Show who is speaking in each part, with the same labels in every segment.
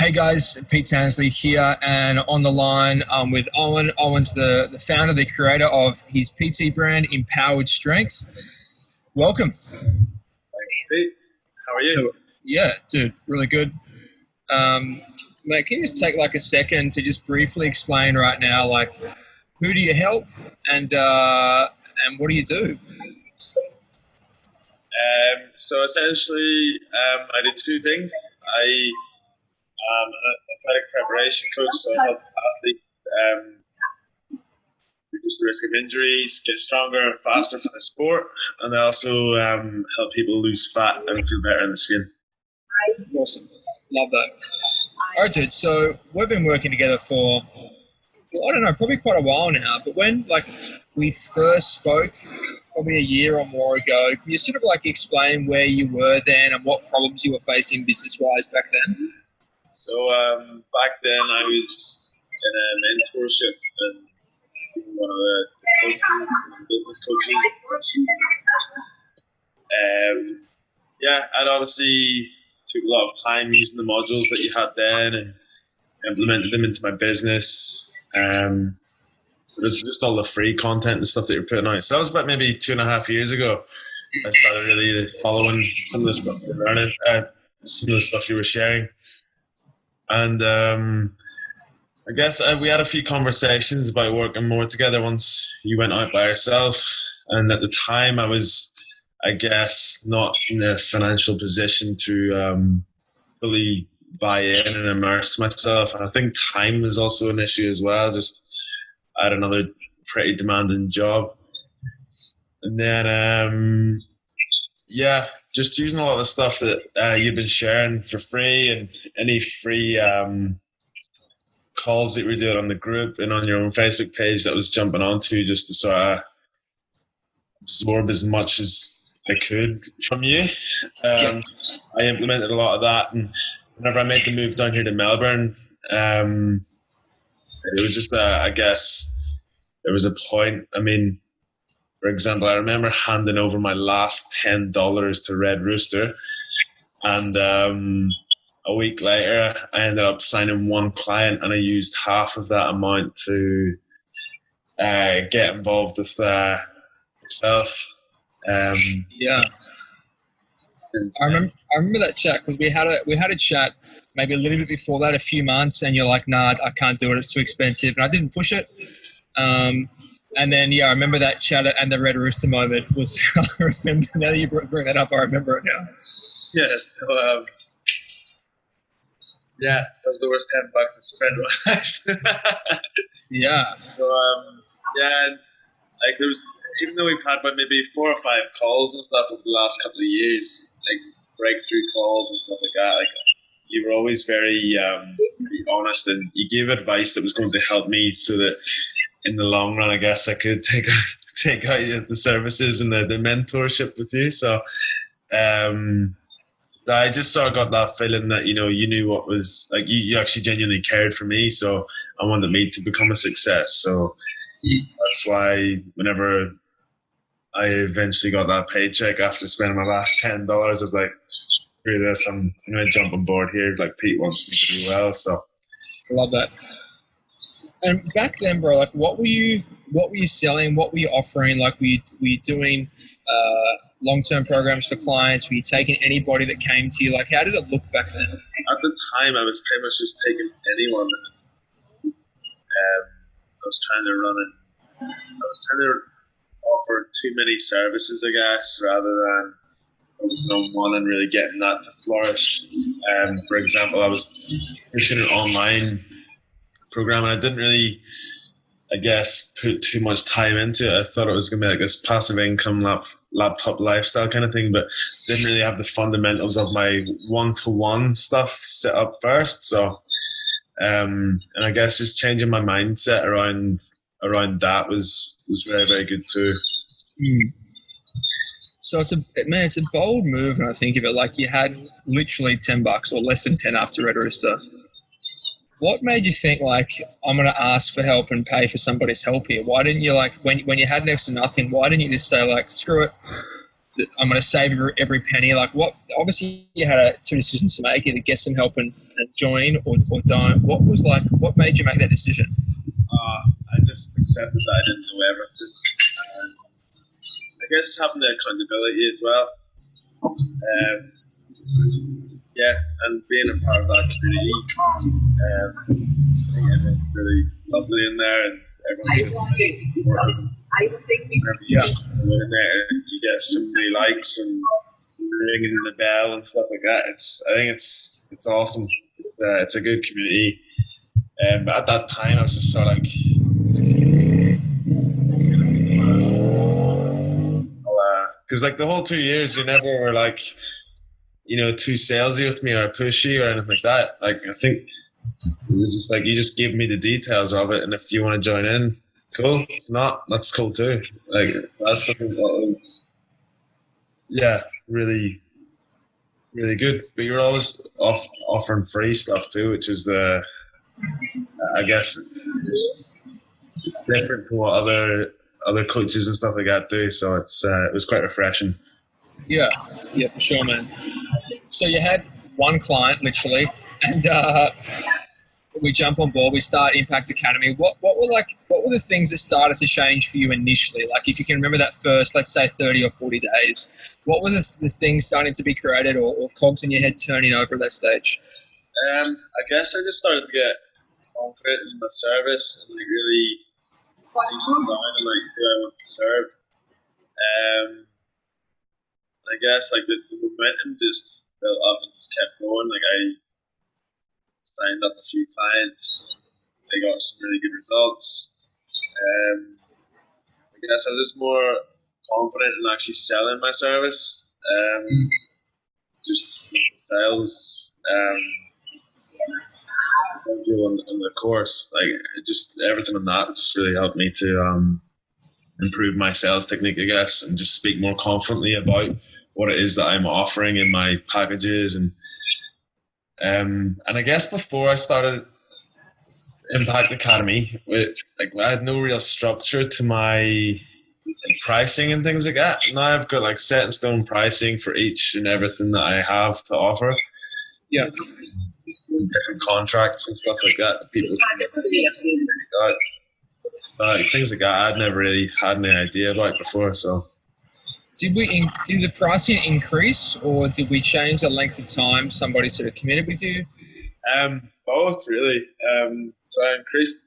Speaker 1: Hey guys, Pete Tansley here, and on the line with Eoin. Owen's the founder, the creator of his PT brand, Empowered Strength. Welcome.
Speaker 2: Thanks, Pete. How are you?
Speaker 1: Yeah, dude, really good. Mate, can you just take like a second to just briefly explain right now, like, who do you help and what do you do?
Speaker 2: So essentially, I do two things. I am an athletic preparation coach, so I help athletes reduce the risk of injuries, get stronger and faster for the sport, and I also help people lose fat and feel better in the skin.
Speaker 1: Awesome. Love that. All right, dude. So we've been working together for, I don't know, probably quite a while now. But when we first spoke, probably a year or more ago, can you sort of explain where you were then and what problems you were facing business-wise back then?
Speaker 2: So back then I was in a mentorship and one of the coaching, business coaching. I'd obviously took a lot of time using the modules that you had then and implemented them into my business. So there's just all the free content and stuff that you're putting out. So that was about maybe 2.5 years ago. I started really following some of the stuff you were learning, some of the stuff you were sharing. And I guess we had a few conversations about working more together once you went out by yourself. And at the time I was, I guess, not in a financial position to fully buy in and immerse myself. And I think time is also an issue as well. I had another pretty demanding job. And then, just using a lot of the stuff that you've been sharing for free and any free calls that we were doing on the group and on your own Facebook page that was jumping onto just to sort of absorb as much as I could from you. I implemented a lot of that, and whenever I made the move down here to Melbourne, it was just I guess there was a point. I mean, for example, I remember handing over my last $10 to Red Rooster, and a week later I ended up signing one client, and I used half of that amount to get involved with yourself.
Speaker 1: I remember that chat because we had a chat maybe a little bit before that, a few months, and you're like, nah, I can't do it, it's too expensive, and I didn't push it. And then I remember that chat and the Red Rooster moment was I remember, now that you bring that up, I remember it now.
Speaker 2: Yeah, so that was the worst $10 to spend in my life.
Speaker 1: Yeah.
Speaker 2: So there was, even though we've had about maybe 4 or 5 calls and stuff over the last couple of years, like breakthrough calls and stuff like that, like you were always very honest, and you gave advice that was going to help me so that in the long run, I guess I could take out the services and the mentorship with you. So I just sort of got that feeling that, you knew what was, like, you actually genuinely cared for me. So I wanted me to become a success. So that's why whenever I eventually got that paycheck after spending my last $10, I was like, screw this, I'm going to jump on board here. Like, Pete wants me to do well. So
Speaker 1: I love that. And back then, bro, like, what were you selling? What were you offering? Like, were you doing long-term programs for clients? Were you taking anybody that came to you? Like, how did it look back then?
Speaker 2: At the time, I was pretty much just taking anyone. I was trying to offer too many services, I guess, rather than focusing on one and really getting that to flourish. For example, I was pushing an online program, and I didn't really, I guess, put too much time into it. I thought it was going to be like this passive income laptop lifestyle kind of thing, but didn't really have the fundamentals of my one-to-one stuff set up first. So, and I guess just changing my mindset around that was very, very good too.
Speaker 1: So it's a bold move, and I think of it like you had literally $10 or less than 10 after Red Rooster. What made you think, like, I'm going to ask for help and pay for somebody's help here? Why didn't you, like, when you had next to nothing, why didn't you just say, like, screw it, I'm going to save every penny. Like, what? Obviously, you had two decisions to make: either get some help and join, or don't. What made you make that decision?
Speaker 2: I just accepted that I didn't know everything. I guess having the accountability as well. Yeah, and being a part of that community. I think everyone's really lovely in there, and everyone's
Speaker 1: Yeah.
Speaker 2: in there, you get so many likes and ringing the bell and stuff like that. I think it's awesome. It's a good community. But at that time, I was just sort of like, because like the whole 2 years, you never were like, too salesy with me or pushy or anything like that. Like, I think it was just like, you just give me the details of it, and if you want to join in, cool. If not, that's cool too. Like, that's something that was, yeah, really, really good. But you're always offering free stuff too, which is I guess it's different to what other coaches and stuff like that do. So it was quite refreshing.
Speaker 1: Yeah, for sure, man. So you had one client literally, and we jump on board. We start Impact Academy. What were the things that started to change for you initially? Like, if you can remember that first, let's say 30 or 40 days, what were the things starting to be created or cogs in your head turning over at that stage?
Speaker 2: I guess I just started to get confident in my service and like really thinking down and like who I want to serve. I guess like the momentum just built up and just kept going. Like, I signed up a few clients. They got some really good results. I guess I was just more confident in actually selling my service. Just sales on the course, like just everything on that just really helped me to improve my sales technique, I guess, and just speak more confidently about what it is that I'm offering in my packages. And I guess before I started Impact Academy, I had no real structure to my pricing and things like that. Now I've got like set in stone pricing for each and everything that I have to offer.
Speaker 1: Yeah.
Speaker 2: Different contracts and stuff like that. People things like that I'd never really had any idea about before. So
Speaker 1: did the pricing increase, or did we change the length of time somebody sort of committed with you?
Speaker 2: Both really. So I increased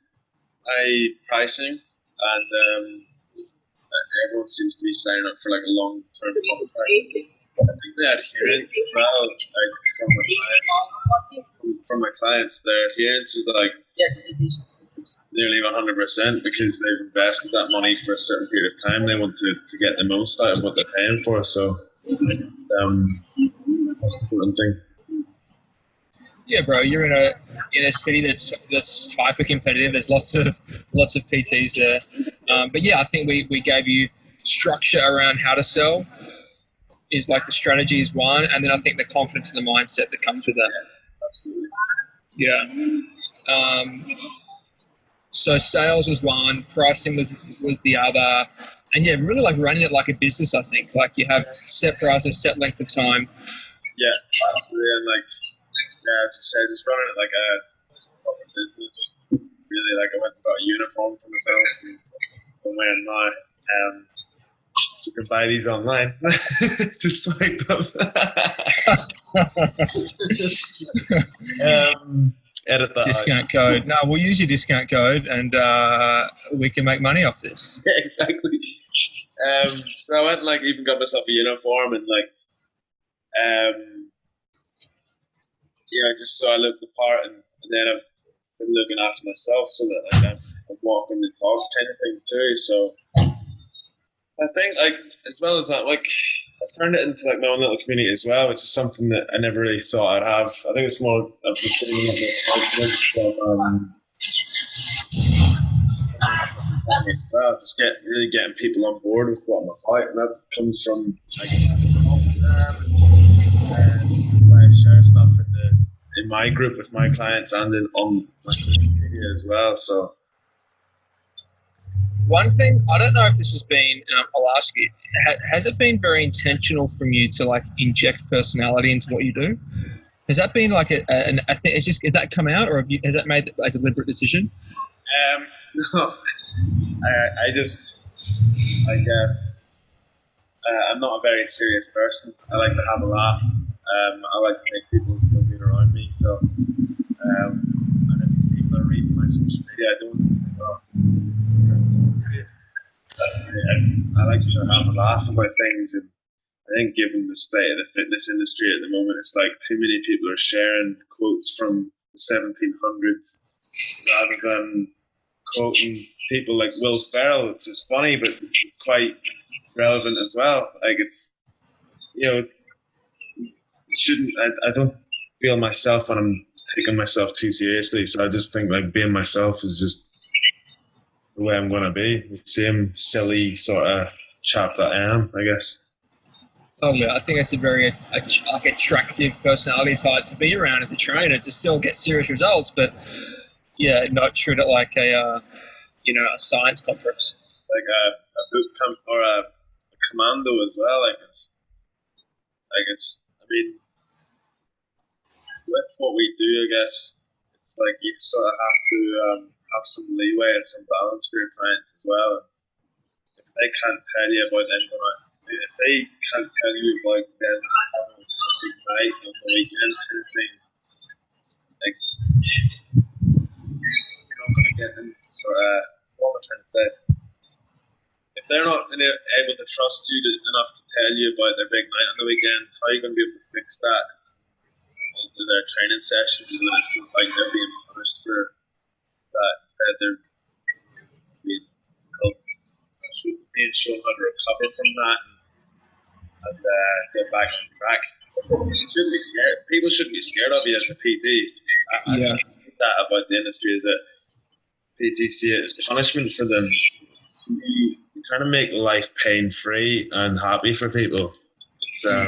Speaker 2: my pricing, and everyone seems to be signing up for like a long-term contract. I think the adherence as well, like from my clients, their adherence is like nearly 100% because they've invested that money for a certain period of time. They want to get the most out of what they're paying for. So that's the important thing.
Speaker 1: Yeah, bro, you're in a city that's hyper competitive. There's lots of PTs there, but yeah, I think we gave you structure around how to sell. Is like the strategy is one, and then I think the confidence and the mindset that comes with that.
Speaker 2: Absolutely.
Speaker 1: Yeah. So sales was one, pricing was the other, and yeah, really like running it like a business. I think like you have set prices, set length of time.
Speaker 2: Yeah, absolutely, and like as you said, just running it like a proper business. Really, like I went and got a uniform for myself and I'm wearing now. You can buy these online. Just swipe up. Edit that
Speaker 1: discount code. No, we'll use your discount code, and we can make money off this.
Speaker 2: Yeah, exactly. So I went and like even got myself a uniform and like, just so I look the part, and then I've been looking after myself so that like I'm walking the talk kind of thing too. So I think like as well as that, like I've turned it into like my own little community as well, which is something that I never really thought I'd have. I think it's more of just getting a bit more confidence well, just getting people on board with what I'm about, and that comes from like I share stuff in my group with my clients and on my social media as well. So
Speaker 1: One thing, I don't know if this has been, I'll ask you, has it been very intentional from you to like inject personality into what you do? Has that been like I think it's just, has that come out, or has that made a deliberate decision?
Speaker 2: No, I guess, I'm not a very serious person. I like to have a laugh. I like to make people feel good around me. So, and if people are reading my social media, I don't think, well, I like to have a laugh about things. And I think, given the state of the fitness industry at the moment, it's like too many people are sharing quotes from the 1700s rather than quoting people like Will Ferrell. It's just funny, but it's quite relevant as well. Like, it's, shouldn't, I don't feel myself when I'm taking myself too seriously. So I just think like being myself is just the way I'm going to be. The same silly sort of chap that I am, I guess.
Speaker 1: Oh yeah, I think it's a very like attractive personality type to be around as a trainer, to still get serious results, but yeah, not treat it like a science conference.
Speaker 2: Like a boot camp or a commando as well. I mean, with what we do, I guess it's like you sort of have to have some leeway and some balance for your clients as well. If they can't tell you about them if they can't tell you about them having a big night on the weekend kind of thing, like, you're not going to get them sort of, what am I trying to say? If they're not able to trust you enough to tell you about their big night on the weekend, how are you going to be able to fix that into their training session so that it's not like they're being punished for that? Instead, they're being shown how to recover from that and get back on track. Shouldn't be scared. People shouldn't be scared of you as a PT. I think that about the industry is that PT see it as punishment for them. You're trying to make life pain-free and happy for people. So,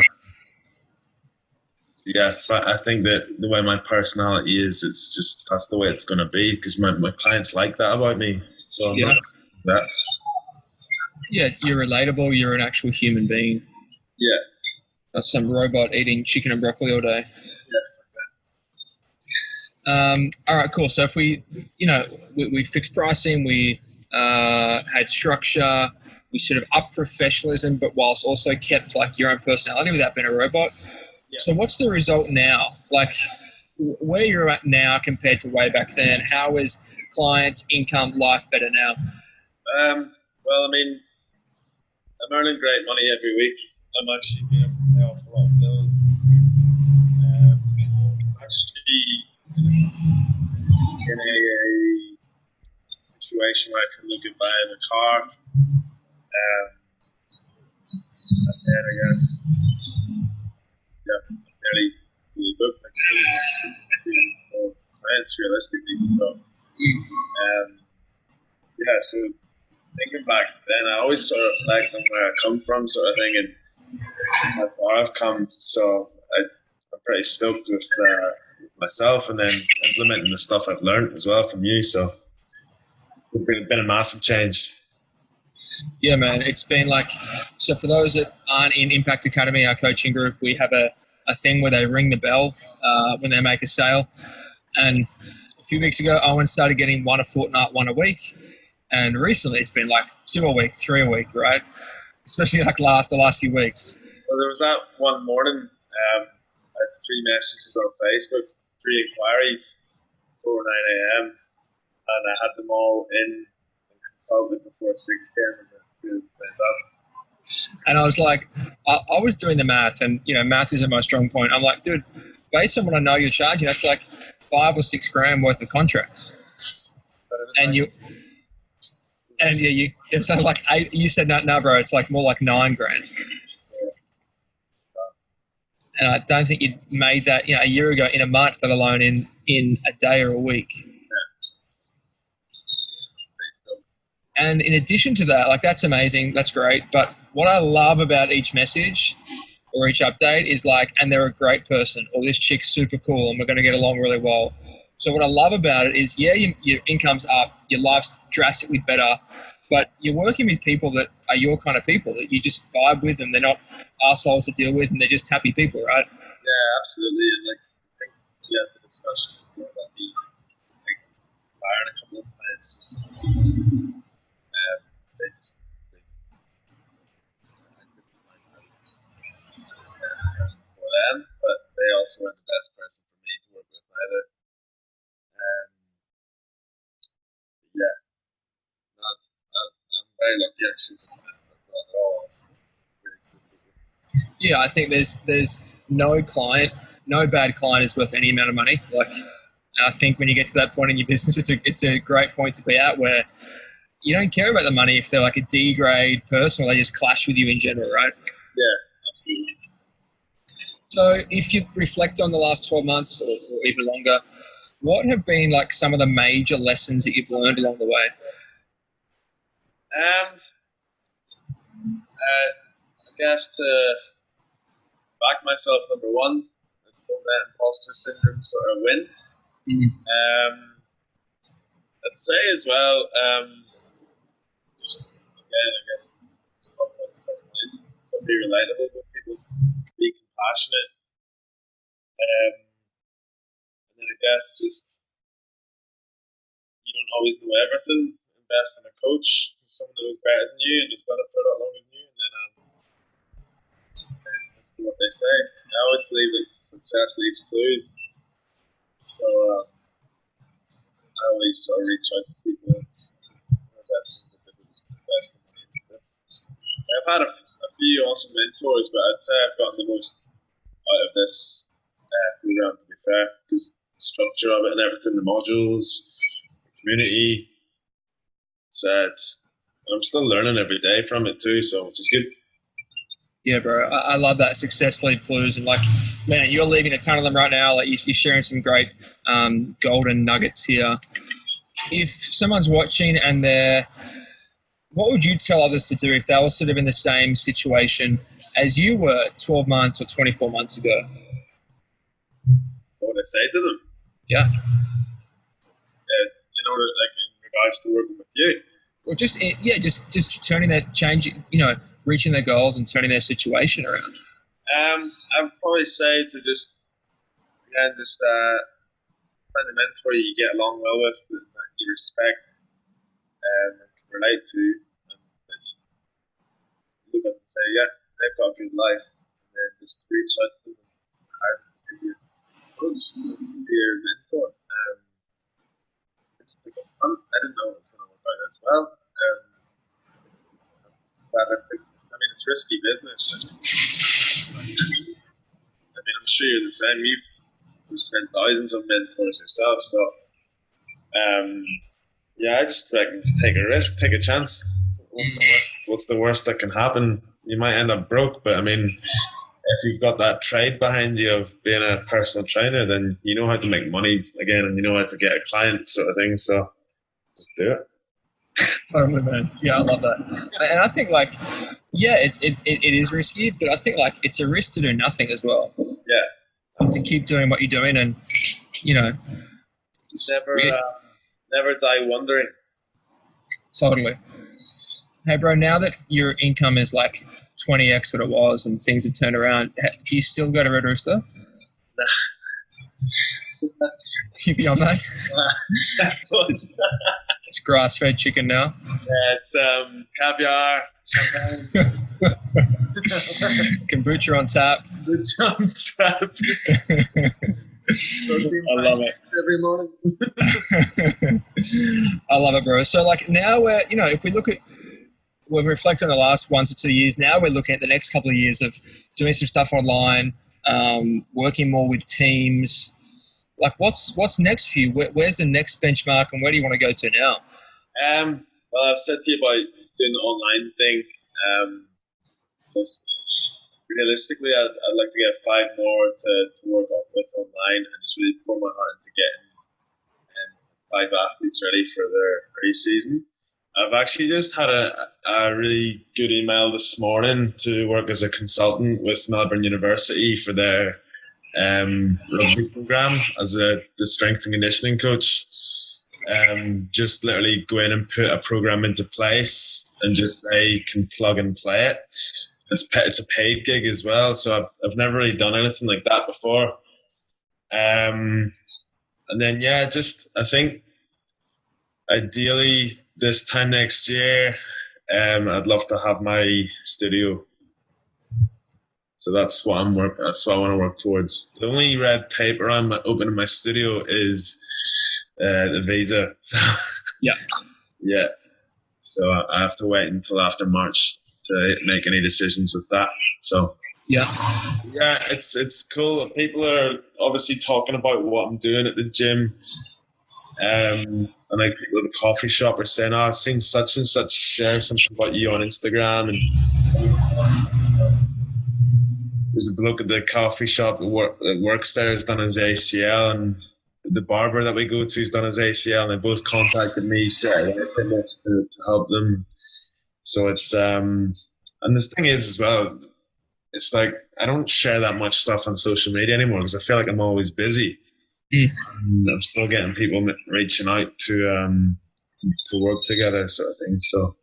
Speaker 2: yeah, I think that the way my personality is, it's just, that's the way it's going to be, because my clients like that about me. So I'm not that.
Speaker 1: Yeah, you're relatable. You're an actual human being.
Speaker 2: Yeah.
Speaker 1: Not some robot eating chicken and broccoli all day.
Speaker 2: Yeah.
Speaker 1: All right, cool. So if we fixed pricing, we had structure, we sort of upped professionalism, but whilst also kept like your own personality without being a robot. Yeah. So what's the result now? Like where you're at now compared to way back then? How is clients, income, life better now?
Speaker 2: Well, I mean, I'm earning great money every week. I'm actually being able to pay off a lot of bills. Actually in a situation where I can look at buying a car. And then I guess, I'm fairly fully booked. I can't really clients realistically. So, so thinking back then, I always sort of reflect on where I come from, sort of thing, and how far I've come. So I'm pretty stoked with myself, and then implementing the stuff I've learned as well from you. So it's been a massive change.
Speaker 1: Yeah, man. It's been like, so for those that aren't in Impact Academy, our coaching group, we have a thing where they ring the bell when they make a sale. And a few weeks ago, Owen started getting one a fortnight, one a week. And recently it's been like 2 a week, 3 a week, right? Especially like the last few weeks.
Speaker 2: Well, there was that one morning, I had 3 messages on Facebook, 3 inquiries before 9 a.m. And I had them all in and consulted before 6 p.m.
Speaker 1: And I was like, I was doing the math, and math isn't my strong point. I'm like, dude, based on what I know you're charging, that's like $5 or $6 grand worth of contracts. And it's like 8. You said no, bro. It's like more like $9 grand. And I don't think you'd made that a year ago in a month, let alone in a day or a week. And in addition to that, like that's amazing, that's great. But what I love about each message or each update is like, and they're a great person, or this chick's super cool and we're going to get along really well. So what I love about it is, your income's up, your life's drastically better, but you're working with people that are your kind of people that you just vibe with, and they're not assholes to deal with, and they're just happy people, right?
Speaker 2: Yeah, absolutely. And like, I think the discussion before about me like firing a couple of times. They just I didn't like how person for them, but they also weren't the best person for me to work with either. Um, yeah, I'm very lucky actually to find that at all. Really good people.
Speaker 1: Yeah, I think there's no bad client is worth any amount of money. Like, I think when you get to that point in your business, it's a great point to be at where you don't care about the money if they're like a D grade person or they just clash with you in general, right?
Speaker 2: Yeah, absolutely.
Speaker 1: So if you reflect on the last 12 months or even longer, what have been like some of the major lessons that you've learned along the way?
Speaker 2: I guess to back myself, number one, let's call that imposter syndrome sort of win. I'd say as well, just again, I guess, be relatable with people, be compassionate, and then I guess just you don't always know everything. Invest in a coach, someone who's better than you, and just done it for a lot longer than you, and then that's what they say. I always believe that success leaves clues, so I always sort of reach out to people. I've had a few awesome mentors, but I'd say I've gotten the most out of this program, to be fair, because the structure of it and everything, the modules, the community, I'm still learning every day from it too, so which is good.
Speaker 1: Yeah, bro, I love that success leave clues, and like, man, you're leaving a ton of them right now. Like, you're sharing some great golden nuggets here. If someone's watching and what would you tell others to do if they were sort of in the same situation as you were 12 months or 24 months ago?
Speaker 2: What would I say to them?
Speaker 1: Yeah.
Speaker 2: In order, like, in regards to working with you.
Speaker 1: Or just turning that change, reaching their goals and turning their situation around.
Speaker 2: I'd probably say to just find a mentor you get along well with, that you respect and can relate to, and that you look up and say, yeah, they've got a good life, and then just reach out to them and be your mentor. It's like fun. I didn't know it was going to work out as well. I mean, it's risky business. I mean, I'm sure you're the same. You've spent thousands on mentors yourself, so yeah, I just reckon just take a risk, take a chance. What's the worst that can happen? You might end up broke, but I mean, if you've got that trade behind you of being a personal trainer, then you know how to make money again, and you know how to get a client, sort of thing. So just do it.
Speaker 1: Totally, man. Yeah, I love that. And I think, like, yeah, it is risky, but I think, like, it's a risk to do nothing as well.
Speaker 2: Yeah.
Speaker 1: To keep doing what you're doing, and
Speaker 2: never die wondering.
Speaker 1: Totally. Hey, bro, now that your income is like 20x what it was and things have turned around, do you still go to Red Rooster? You be on that? It's grass-fed chicken now.
Speaker 2: Yeah, it's caviar, champagne.
Speaker 1: Kombucha on tap.
Speaker 2: Kombucha on tap.
Speaker 1: I love it.
Speaker 2: Every morning.
Speaker 1: I love it, bro. So, like, now if we've reflected on the last 1 to 2 years, now we're looking at the next couple of years of doing some stuff online, working more with teams. Like, what's next for you? Where's the next benchmark, and where do you want to go to now?
Speaker 2: Well, I've said to you about doing the online thing. Realistically, I'd like to get 5 more to work up with online and just really pour my heart into getting 5 athletes ready for their pre-season. I've actually just had a really good email this morning to work as a consultant with Melbourne University for their rugby program as the strength and conditioning coach. just literally go in and put a program into place and just they can plug and play it. It's a paid gig as well, so I've never really done anything like that before. And then just I think ideally this time next year, I'd love to have my studio. So that's what That's what I want to work towards. The only red tape around opening my studio is the visa. So, yeah. So I have to wait until after March to make any decisions with that. So it's cool. People are obviously talking about what I'm doing at the gym. And like people at the coffee shop are saying, I've seen such and such share something about you on Instagram. And there's a bloke at the coffee shop that works there has done his ACL, and the barber that we go to has done his ACL, and they both contacted me straight away to help them. So it's and the thing is as well, it's like I don't share that much stuff on social media anymore because I feel like I'm always busy. I'm still getting people reaching out to work together, sort of thing. So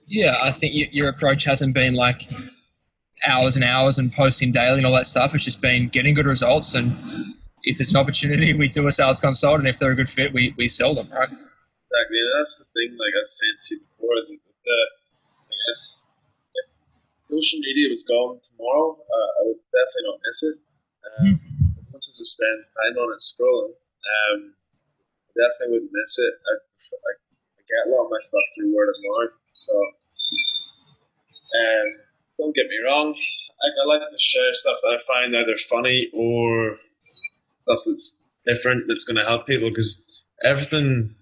Speaker 1: yeah, I think your approach hasn't been like hours and hours and posting daily and all that stuff. It's just been getting good results, and if there's an opportunity, we do a sales consult, and if they're a good fit, we sell them, right?
Speaker 2: Exactly. That's the thing. Like I was saying to you before, is that if social media was gone tomorrow, I would definitely not miss it. As much as I spend time on it scrolling, I definitely wouldn't miss it. I get a lot of my stuff through word of mouth. So, don't get me wrong, I like to share stuff that I find either funny or stuff that's different that's going to help people, because everything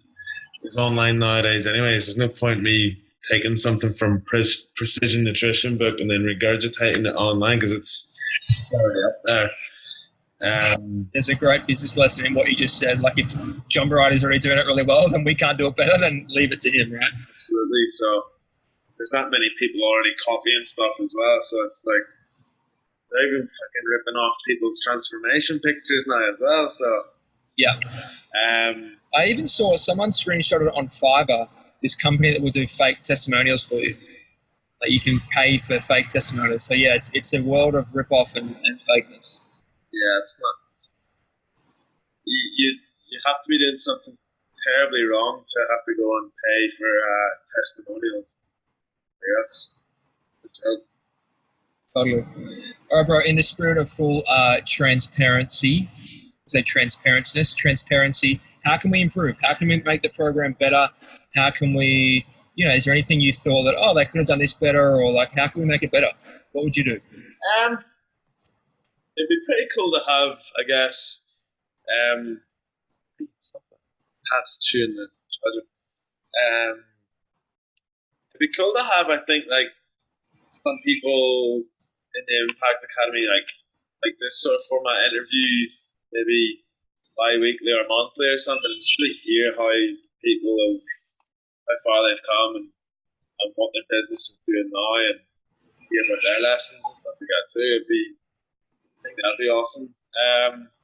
Speaker 2: is online nowadays anyways. There's no point me taking something from Precision Nutrition book and then regurgitating it online because it's already up there.
Speaker 1: There's a great business lesson in what you just said. Like, if John Barati's already doing it really well, then we can't do it better, then leave it to him, right?
Speaker 2: Absolutely. So there's not many people already copying stuff as well. So it's like they're even fucking ripping off people's transformation pictures now as well. So
Speaker 1: yeah. I even saw someone screenshotted it on Fiverr, this company that will do fake testimonials for you. Like, you can pay for fake testimonials. So yeah, it's a world of rip-off and fakeness.
Speaker 2: Yeah, it's not. You have to be doing something terribly wrong to have to go and pay for testimonials. Like, that's a joke.
Speaker 1: Totally. All right, bro. In the spirit of full transparency, how can we improve? How can we make the program better? How can we, is there anything you thought that, they could have done this better, or like, how can we make it better? What would you do?
Speaker 2: It'd be pretty cool to have, I guess, Pat's chewing the charger. It'd be cool to have, I think, like, some people in the Impact Academy, like this sort of format interview, maybe bi-weekly or monthly or something, and just really hear how far they've come and what their business is doing now, and hear about their lessons and stuff like that too. I think that'd be awesome.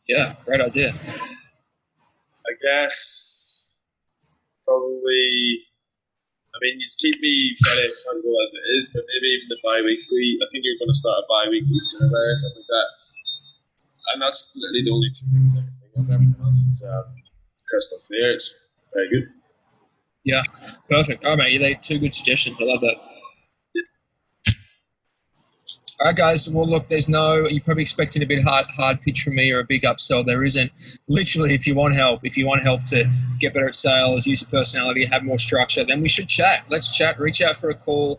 Speaker 1: Yeah, great idea.
Speaker 2: I guess probably, you just keep me fairly accountable as it is, but maybe even the bi-weekly. I think you're going to start a bi-weekly survey or something like that. And that's literally the only two things I can think of. Everything else is crystal clear. It's very good.
Speaker 1: Yeah, perfect. All right, mate, you laid two good suggestions. I love that. All right, guys. Well, look, you're probably expecting a bit hard pitch from me or a big upsell. There isn't. Literally, if you want help to get better at sales, use your personality, have more structure, then we should chat. Let's chat. Reach out for a call.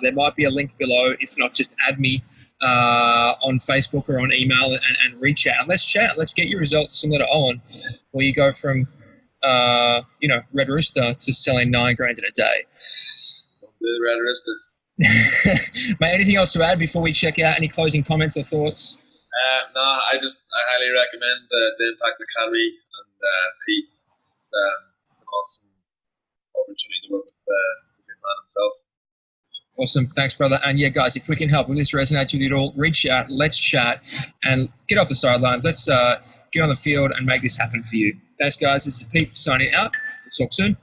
Speaker 1: There might be a link below. If not, just add me on Facebook or on email and reach out. Let's chat. Let's get your results similar to Eoin, where you go from, Red Rooster to selling $9,000 in a day.
Speaker 2: Don't do the Red Rooster.
Speaker 1: Mate, anything else to add before we check out? Any closing comments or thoughts?
Speaker 2: No, I highly recommend the Impact Academy, and Pete, an awesome opportunity to work with the good man himself.
Speaker 1: Awesome. Thanks, brother. And yeah, guys, if we can help, if this resonates with you at all, reach out, let's chat, and get off the sideline. Let's get on the field and make this happen for you. Thanks, guys. This is Pete signing out. Talk soon.